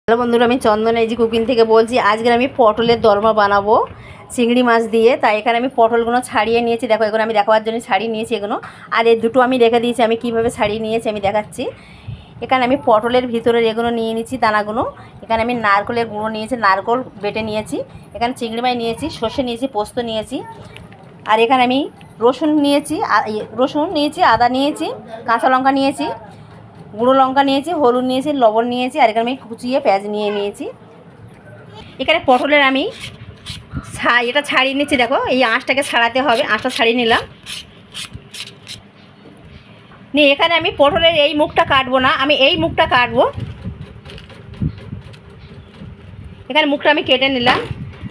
Hello বন্ধুরা, আমি চন্দন এই যে কুকিং থেকে বলছি। আজকে আমি পটলের দোরমা বানাবো চিংড়ি মাছ দিয়ে। তাই এখানে আমি পটলগুলো ছাড়িয়ে নিয়েছি। দেখো, এগুলো আমি দেখাবার জন্য ছাড়িয়ে নিয়েছি এগুলো। আর এই দুটো আমি রেখে দিয়েছি। আমি কিভাবে ছাড়িয়ে নিয়েছি আমি দেখাচ্ছি। এখানে আমি পটলের ভিতরের এগুলো নিয়ে নিয়েছি দানাগুলো। এখানে আমি নারকেলের গুঁড়ো নিয়েছি, নারকেল বেটে নিয়েছি। এখানে চিংড়ি মাছ নিয়েছি, সর্ষে নিয়েছি, পোস্ত নিয়েছি। আর এখানে আমি রসুন নিয়েছি, আদা নিয়েছি, কাঁচা লঙ্কা নিয়েছি, গুঁড়ো লঙ্কা নিয়েছি, হলুদ নিয়েছি, লবণ নিয়েছি। আর এখানে আমি কুচিয়ে পেঁয়াজ নিয়ে নিয়েছি। এখানে পটলের আমি এটা ছাড়িয়ে নিচ্ছি। দেখো, এই আঁশটাকে ছাড়াতে হবে। আঁশটা ছাড়িয়ে নিলাম। নিয়ে এখানে আমি পটলের এই মুখটা কাটবো না, আমি এই মুখটা কাটবো। এখানে মুখটা আমি কেটে নিলাম।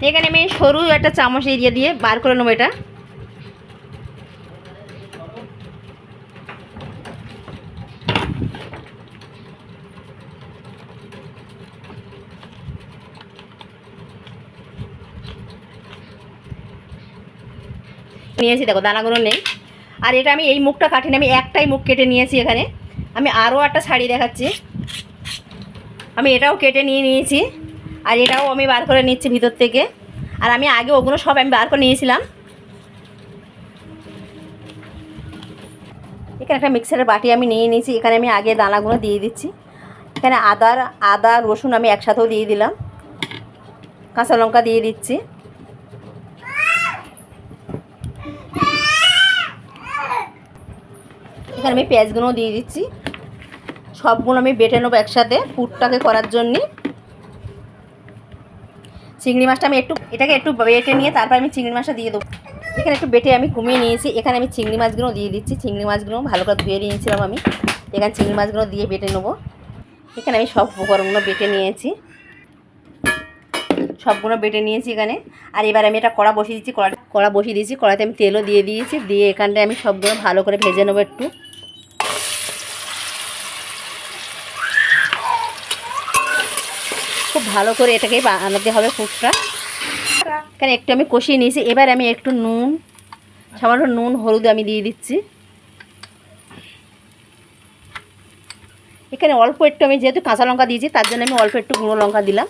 এখানে আমি সরু একটা চামচ এরিয়ে দিয়ে বার করে নেবো। এটা নিয়েছি, দেখো দানাগুলো নেই। আর এটা আমি এই মুখটা কাটিনি, আমি একটাই মুখ কেটে নিয়েছি। এখানে আমি আরও একটা শাড়ি দেখাচ্ছি। আমি এটাও কেটে নিয়েছি। আর এটাও আমি বার করে নিচ্ছি ভিতর থেকে। আর আমি আগে ওগুলো সব আমি বার করে নিয়েছিলাম। এখানে একটা মিক্সারের বাটি আমি নিয়ে নিয়েছি। এখানে আমি আগে দানাগুলো দিয়ে দিচ্ছি। এখানে আদা রসুন আমি একসাথেও দিয়ে দিলাম। কাঁচা লঙ্কা দিয়ে দিচ্ছি। এখানে আমি পেঁয়াজগুলো দিয়ে দিচ্ছি। সবগুলো আমি বেটে নেবো একসাথে পুরটাকে করার জন্যে। চিংড়ি মাছটা আমি এটাকে একটু বেটে নিয়ে তারপর আমি চিংড়ি মাছটা দিয়ে দেবো। এখানে একটু বেটে আমি কমিয়ে নিয়েছি। এখানে আমি চিংড়ি মাছগুলো দিয়ে দিচ্ছি। চিংড়ি মাছগুলো ভালো করে ধুয়ে নিয়েছিলাম আমি। এখানে চিংড়ি মাছগুলো দিয়ে বেটে নেবো। এখানে আমি সব উপকরণগুলো বেটে নিয়েছি, সবগুলো বেটে নিয়েছি এখানে। আর এবার আমি এটা কড়া বসিয়ে দিয়েছি। কড়াতে আমি তেলও দিয়ে দিয়েছি। দিয়ে এখানটায় আমি সবগুলো ভালো করে ভেজে নেবো একটু। খুব ভালো করে এটাকে বানাতে হবে পুরটা। এখানে একটু আমি কষিয়ে নিয়েছি। এবার আমি একটু সামান্য নুন হলুদ আমি দিয়ে দিচ্ছি। এখানে অল্প একটু আমি যেহেতু কাঁচা লঙ্কা দিয়েছি তার জন্য আমি অল্প একটু গুঁড়ো লঙ্কা দিলাম।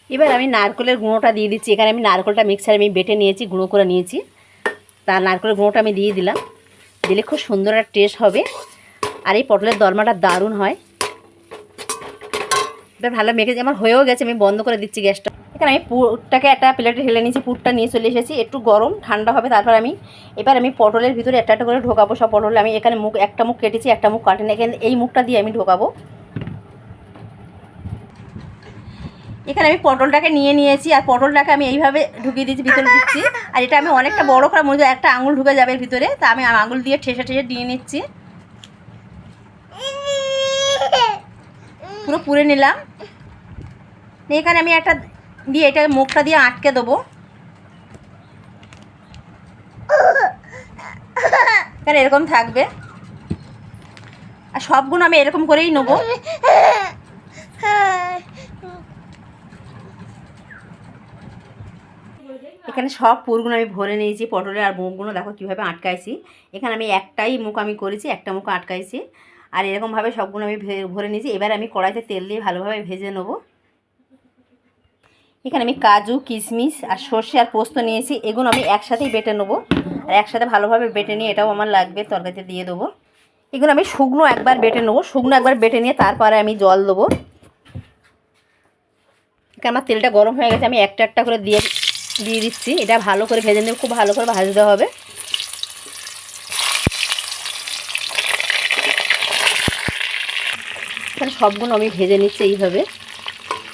এবার আমি নারকেলের গুঁড়োটা দিয়ে দিচ্ছি। এখানে আমি নারকেলটা মিক্সারে আমি বেটে নিয়েছি, গুঁড়ো করে নিয়েছি। তার নারকেলের গুঁড়োটা আমি দিয়ে দিলাম। দিলে খুব সুন্দর একটা টেস্ট হবে। আর এই পটলের দোরমাটা দারুণ হয়। এবার ভালো মেখে আমার হয়েও গেছে, আমি বন্ধ করে দিচ্ছি গ্যাসটা। এখানে আমি পুরটাকে একটা প্লেটে ঢেলে নিয়েছি। পুরটা নিয়ে চলে এসেছি। একটু গরম ঠান্ডা হবে তারপর এবার আমি পটলের ভিতরে একটা একটা করে ঢোকাবো সব পটল। আমি এখানে একটা মুখ কেটেছি, একটা মুখ কাটিনি। এখানে এই মুখটা দিয়ে আমি ঢোকাবো। এখানে আমি পটলটাকে নিয়ে নিয়েছি। আর পটলটাকে আমি এইভাবে ঢুকিয়ে দিচ্ছি, ভিতরে দিচ্ছি। আর এটা আমি অনেকটা বড় করে মনে একটা আঙুল ঢুকে যাবে ভিতরে, তা আমি আঙুল দিয়ে ঠেসে দিয়ে নিচ্ছি। পুরো পুড়ে নিলাম। এখানে আমি একটা দিয়ে এটা মুখটা দিয়ে আটকে দেবো। এখানে এরকম থাকবে। আর সবগুলো আমি এরকম করেই নেবো। এখানে সব পুরগুলো আমি ভরে নিয়েছি পটলের। আর মুখগুলো দেখো কীভাবে আটকাইছি। এখানে আমি একটাই মুখ আমি করেছি, একটা মুখ আটকাইছি। আর এরকমভাবে সবগুলো আমি ভরে নিয়েছি। এবার আমি কড়াইতে তেল দিয়ে ভালোভাবে ভেজে নেবো। এখানে আমি কাজু কিশমিশ আর সর্ষে আর পোস্ত নিয়েছি। এগুলো আমি একসাথেই বেটে নেবো। আর একসাথে ভালোভাবে বেটে নিয়ে এটাও আমার লাগবে, তরকারিতে দিয়ে দেবো। এগুলো আমি শুকনো একবার বেটে নেবো। শুকনো একবার বেটে নিয়ে তারপরে আমি জল দেবো। এখানে আমার তেলটা গরম হয়ে গেছে। আমি একটা একটা করে দিয়ে দিচ্ছি। এটা ভালো করে ভেজে নেব, খুব ভালো করে ভাজতে হবে। এখানে সবগুলো আমি ভেজে নিচ্ছি এইভাবে।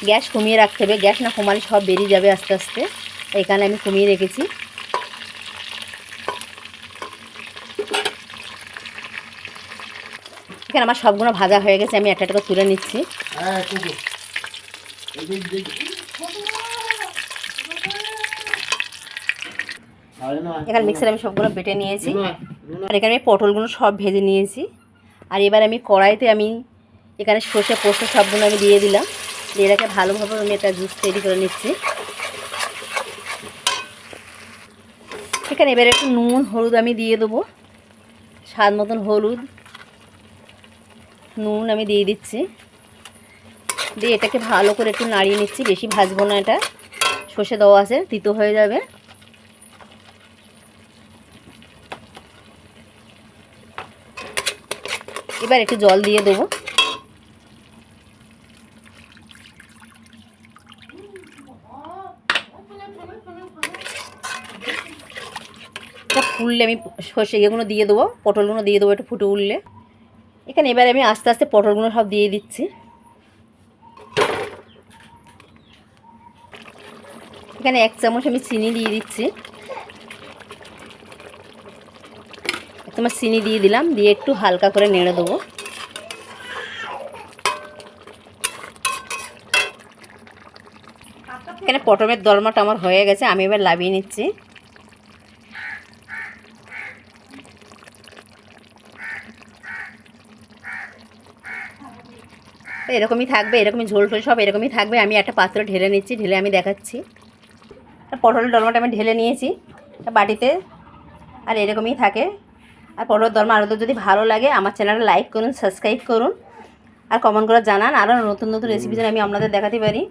গ্যাস কমিয়ে রাখতে হবে, গ্যাস না কমালে সব বেরিয়ে যাবে আস্তে আস্তে। এখানে আমি কমিয়ে রেখেছি। এখানে আমার সবগুলো ভাজা হয়ে গেছে। আমি একটা একটা করে তুলে নিচ্ছি। এখানে মিক্সারে আমি সবগুলো বেটে নিয়েছি। আর এখানে আমি পটলগুলো সব ভেজে নিয়েছি। আর এবার আমি কড়াইতে এখানে সর্ষে পোস্ত সবগুলো আমি দিয়ে দিলাম। দিয়ে রেখে ভালোভাবে আমি একটা জুস তৈরি করে নিচ্ছি। এখানে এবার একটু নুন হলুদ আমি দিয়ে দেবো। স্বাদ মতন হলুদ নুন আমি দিয়ে দিচ্ছি। দিয়ে এটাকে ভালো করে একটু নাড়িয়ে নিচ্ছি, বেশি ভাজবো না, এটা সর্ষে দেওয়া আছে, তিতো হয়ে যাবে। এবার একটু জল দিয়ে দেবো। এটা ফুললে আমি সর্ষে ইয়েগুলো দিয়ে দেবো, পটলগুলো দিয়ে দেবো একটু ফুটে উঠলে। এখানে এবার আমি আস্তে আস্তে পটলগুলো সব দিয়ে দিচ্ছি। এখানে 1 চামচ আমি চিনি দিয়ে দিচ্ছি। তোমার চিনি দিয়ে দিলাম, দিয়ে একটু হালকা করে নেড়ে দেবো। এখানে পটলের দরমাটা আমার হয়ে গেছে, আমি এবার লাভিয়ে নিচ্ছি। এরকমই থাকবে, এরকমই ঝোল টোল সব এরকমই থাকবে। আমি একটা পাত্রে ঢেলে নিচ্ছি, ঢেলে আমি দেখাচ্ছি। পটলের দরমাটা আমি ঢেলে নিয়েছি বাটিতে, আর এরকমই থাকে। আর পটলের দরমা আরও যদি ভালো লাগে আমার চ্যানেলটা লাইক করুন, সাবস্ক্রাইব করুন, আর কমেন্ট করে জানান আরও নতুন নতুন রেসিপি যেন আমি আপনাদের দেখাতে পারি।